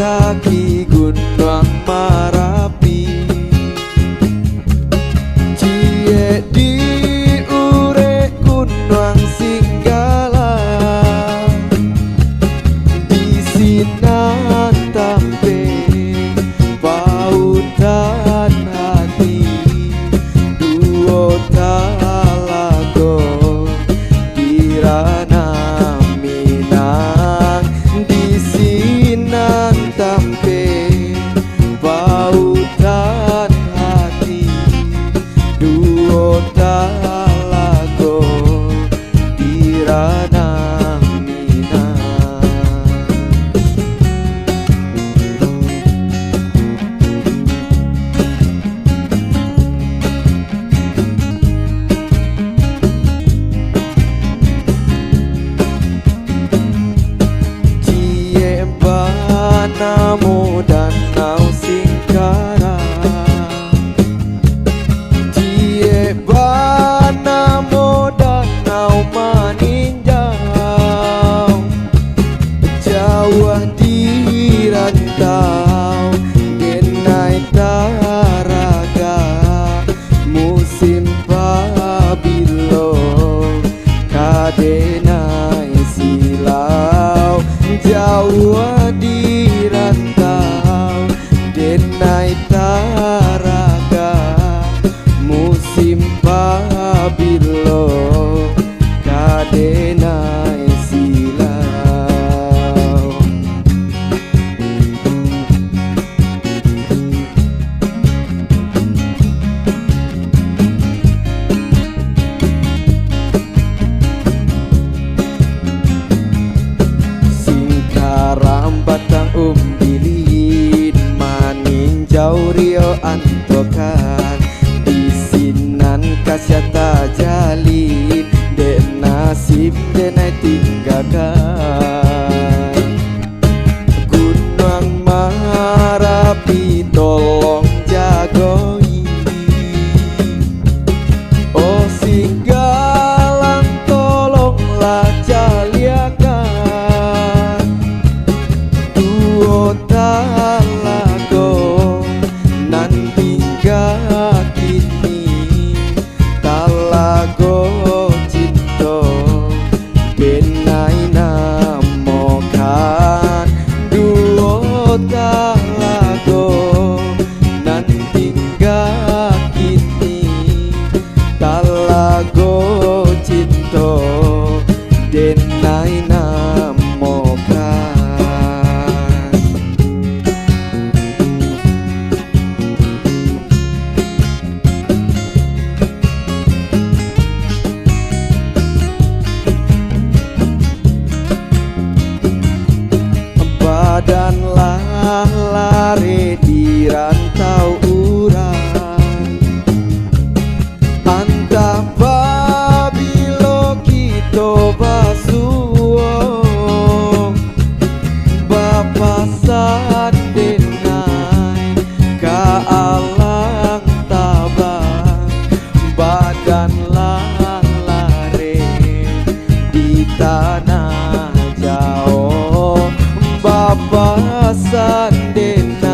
kaki Gunung Marapi. Cie di ure Gunung Singgala, di sinan tampe pautan hati duo talago dirana Minang, di sinan tampe pautan hati duo talago dirana Minang. Cie Banamo Danau Singkara, Cie Banamo Danau Maninjau, Jawa di rantau genai taraga musim pabilo kadenai silau. Jawa di rantau denai taraga musim pabilo kadenai silau. Singkaram Batang Umbilin Maninjau Rio Antokan, di sinan kasyata jalin dek nasib denai tinggalkan. Gunung Marapi tolong jagoi, oh Singgalang tolonglah jaliakan. Duo talago nan tinggal kini talago cinta benai namokan. Duo talago nan tinggal kini talago cinta benai namokan. Badan lah lare di rantau urang, antah babilo kito basuo bapasan denai kaalang tabang. Badan lah lare di tanah jauh bapasan denai